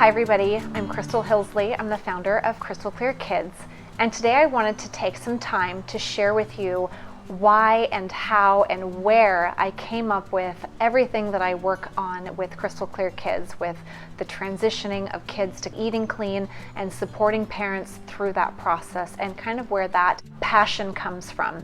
Hi everybody, I'm Crystal Hillsley. I'm the founder of Crystal Clear Kids, and today I wanted to take some time to share with you why and how and where I came up with everything that I work on with Crystal Clear Kids, with the transitioning of kids to eating clean and supporting parents through that process, and kind of where that passion comes from.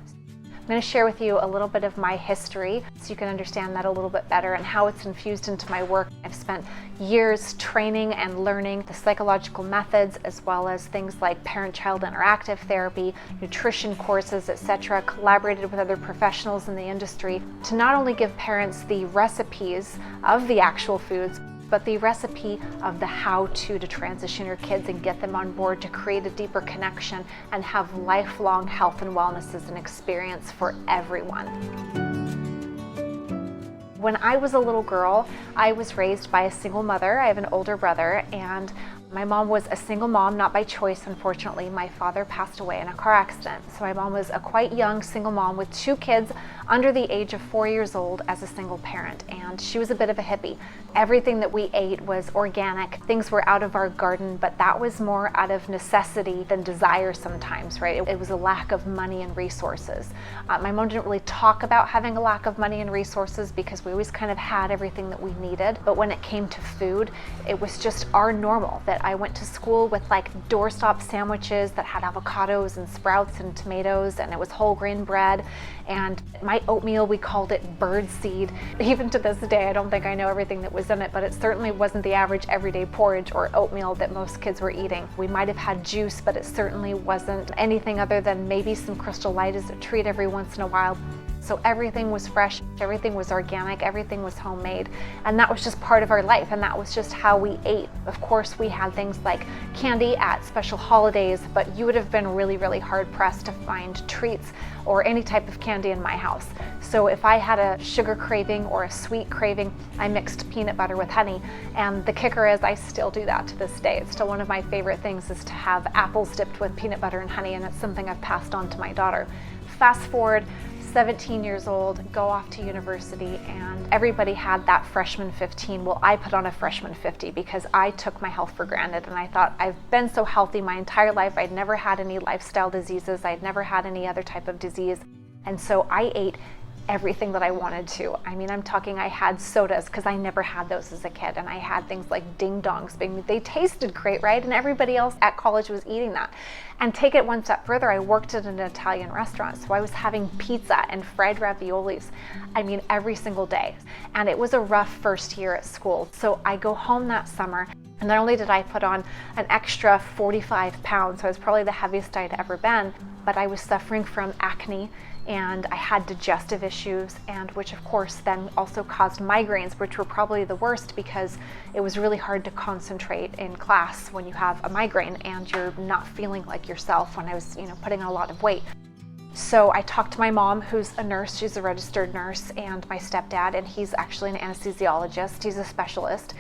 I'm going to share with you a little bit of my history so you can understand that a little bit better and how it's infused into my work. I've spent years training and learning the psychological methods, as well as things like parent-child interactive therapy, nutrition courses, etc., collaborated with other professionals in the industry to not only give parents the recipes of the actual foods, but the recipe of the how-to transition your kids and get them on board to create a deeper connection and have lifelong health and wellness as an experience for everyone. When I was a little girl, I was raised by a single mother. I have an older brother, and my mom was a single mom, not by choice, unfortunately. My father passed away in a car accident. So my mom was a quite young single mom with 2 kids under the age of 4 years old as a single parent. And she was a bit of a hippie. Everything that we ate was organic. Things were out of our garden, but that was more out of necessity than desire sometimes, right? It was a lack of money and resources. My mom didn't really talk about having a lack of money and resources because we always kind of had everything that we needed. But when it came to food, it was just our normal that I went to school with like doorstop sandwiches that had avocados and sprouts and tomatoes, and it was whole grain bread. And my oatmeal, we called it bird seed. Even to this day, I don't think I know everything that was in it, but it certainly wasn't the average everyday porridge or oatmeal that most kids were eating. We might have had juice, but it certainly wasn't anything other than maybe some Crystal Light as a treat every once in a while. So everything was fresh, everything was organic, everything was homemade, and that was just part of our life, and that was just how we ate. Of course, we had things like candy at special holidays, but you would have been really, really hard pressed to find treats or any type of candy in my house. So if I had a sugar craving or a sweet craving, I mixed peanut butter with honey, and the kicker is I still do that to this day. It's still one of my favorite things is to have apples dipped with peanut butter and honey, and it's something I've passed on to my daughter. Fast forward, 17 years old, go off to university, and everybody had that freshman 15. Well, I put on a freshman 50 because I took my health for granted, and I thought I've been so healthy my entire life. I'd never had any lifestyle diseases. I'd never had any other type of disease. And so I ate everything that I wanted to. I mean, I'm talking I had sodas because I never had those as a kid, and I had things like ding dongs. They tasted great, right? And everybody else at college was eating that. And take it one step further, I worked at an Italian restaurant, so I was having pizza and fried raviolis, I mean, every single day. And it was a rough first year at school. So I go home that summer, and not only did I put on an extra 45 pounds, so I was probably the heaviest I'd ever been, but I was suffering from acne, and I had digestive issues, and which of course then also caused migraines, which were probably the worst because it was really hard to concentrate in class when you have a migraine and you're not feeling like yourself when I was, putting on a lot of weight. So I talked to my mom, who's a nurse, she's a registered nurse, and my stepdad, and he's actually an anesthesiologist, he's a specialist.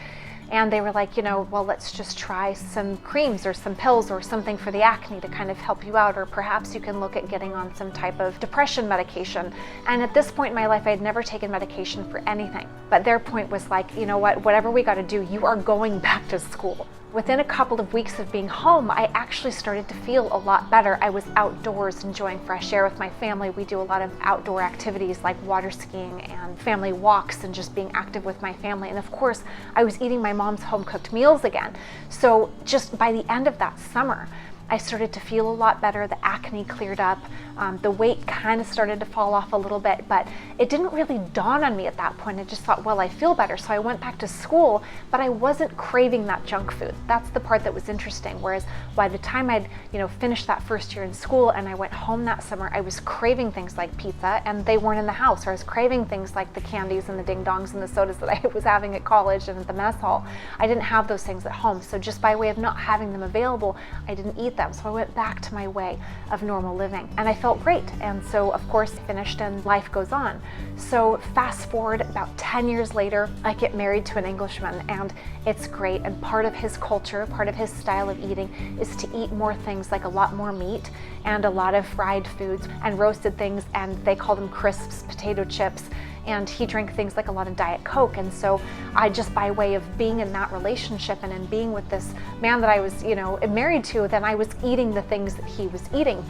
And they were like, well, let's just try some creams or some pills or something for the acne to kind of help you out, or perhaps you can look at getting on some type of depression medication. And at this point in my life, I had never taken medication for anything. But their point was like, you know what, whatever we got to do, you are going back to school. Within a couple of weeks of being home, I actually started to feel a lot better. I was outdoors enjoying fresh air with my family. We do a lot of outdoor activities like water skiing and family walks and just being active with my family. And of course, I was eating my mom's home-cooked meals again. So just by the end of that summer, I started to feel a lot better. The acne cleared up. The weight kind of started to fall off a little bit, but it didn't really dawn on me at that point. I just thought, well, I feel better. So I went back to school, but I wasn't craving that junk food. That's the part that was interesting. Whereas by the time I'd, finished that first year in school and I went home that summer, I was craving things like pizza and they weren't in the house. Or I was craving things like the candies and the ding dongs and the sodas that I was having at college and at the mess hall. I didn't have those things at home. So just by way of not having them available, I didn't eat them. So I went back to my way of normal living, and I felt great. And so of course finished, and life goes on. So fast forward about 10 years later, I get married to an Englishman, and it's great. And part of his culture, part of his style of eating is to eat more things like a lot more meat and a lot of fried foods and roasted things, and they call them crisps, potato chips. and he drank things like a lot of Diet Coke. And so I just, by way of being in that relationship and in being with this man that I was, married to, then I was eating the things that he was eating.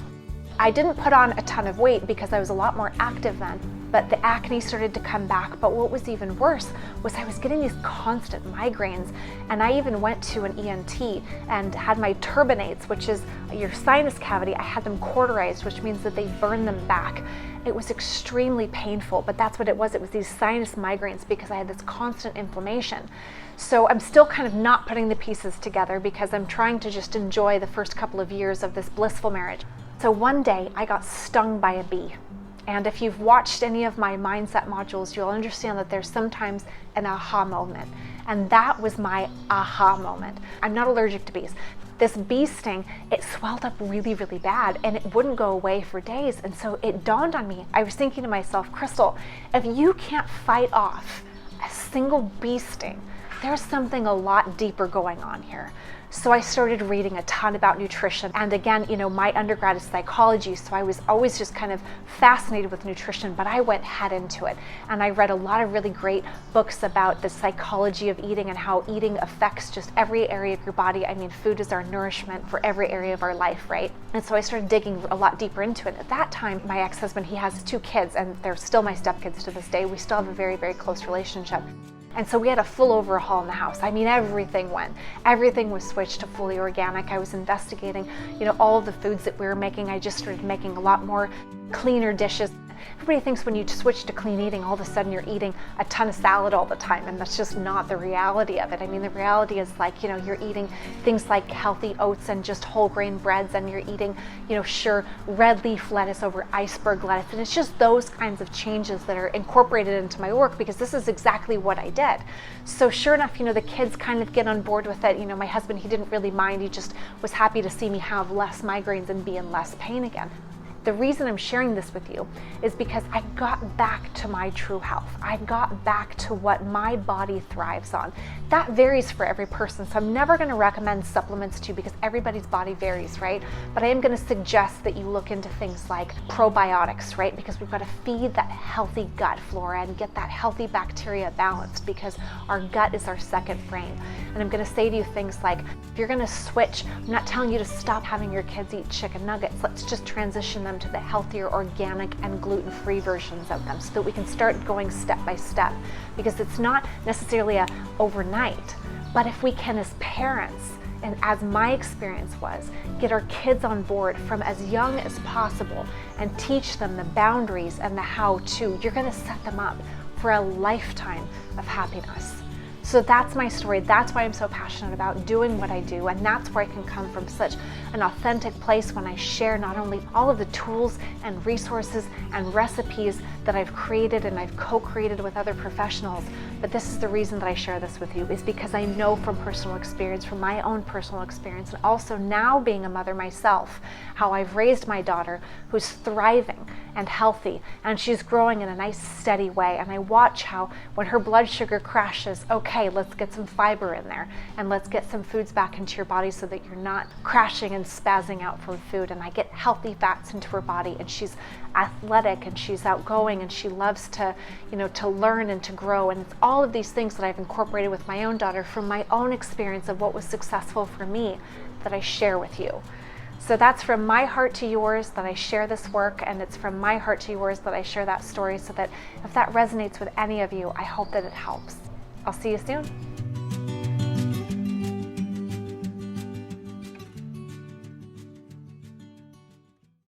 I didn't put on a ton of weight because I was a lot more active then, but the acne started to come back. But what was even worse was I was getting these constant migraines, and I even went to an ENT and had my turbinates, which is your sinus cavity. I had them cauterized, which means that they burn them back. It was extremely painful, but that's what it was. It was these sinus migraines because I had this constant inflammation. So I'm still kind of not putting the pieces together because I'm trying to just enjoy the first couple of years of this blissful marriage. So one day I got stung by a bee. And if you've watched any of my mindset modules, you'll understand that there's sometimes an aha moment. And that was my aha moment. I'm not allergic to bees. This bee sting, it swelled up really, really bad, and it wouldn't go away for days. And so it dawned on me. I was thinking to myself, Crystal, if you can't fight off a single bee sting, there's something a lot deeper going on here. So I started reading a ton about nutrition. And again, my undergrad is psychology, so I was always just kind of fascinated with nutrition, but I went head into it. And I read a lot of really great books about the psychology of eating and how eating affects just every area of your body. I mean, food is our nourishment for every area of our life, right? And so I started digging a lot deeper into it. At that time, my ex-husband, he has 2 kids, and they're still my stepkids to this day. We still have a very, very close relationship. And so we had a full overhaul in the house. I mean, everything was switched to fully organic. I was investigating, all of the foods that we were making. I just started making a lot more cleaner dishes. Everybody thinks when you switch to clean eating, all of a sudden you're eating a ton of salad all the time, and that's just not the reality of it. I mean, the reality is like, you're eating things like healthy oats and just whole grain breads, and you're eating, red leaf lettuce over iceberg lettuce, and it's just those kinds of changes that are incorporated into my work because this is exactly what I did. So sure enough, the kids kind of get on board with it. My husband, he didn't really mind. He just was happy to see me have less migraines and be in less pain again. The reason I'm sharing this with you is because I got back to my true health. I got back to what my body thrives on. That varies for every person, so I'm never going to recommend supplements to you because everybody's body varies, right? But I am going to suggest that you look into things like probiotics, right? Because we've got to feed that healthy gut flora and get that healthy bacteria balanced because our gut is our second brain. And I'm going to say to you things like, if you're going to switch, I'm not telling you to stop having your kids eat chicken nuggets. Let's just transition them to the healthier, organic, and gluten-free versions of them so that we can start going step by step, because it's not necessarily a overnight, but if we can, as parents, and as my experience was, get our kids on board from as young as possible and teach them the boundaries and the how-to, you're going to set them up for a lifetime of happiness. So that's my story. That's why I'm so passionate about doing what I do. And that's where I can come from such an authentic place when I share not only all of the tools and resources and recipes that I've created and I've co-created with other professionals, but this is the reason that I share this with you, is because I know from personal experience, from my own personal experience, and also now being a mother myself, how I've raised my daughter who's thriving and healthy, and she's growing in a nice steady way. And I watch how when her blood sugar crashes, okay, let's get some fiber in there and let's get some foods back into your body so that you're not crashing and spazzing out from food. And I get healthy fats into her body, and she's athletic and she's outgoing and she loves to, to learn and to grow. And it's all of these things that I've incorporated with my own daughter from my own experience of what was successful for me that I share with you. So that's from my heart to yours that I share this work, and it's from my heart to yours that I share that story, so that if that resonates with any of you, I hope that it helps. I'll see you soon.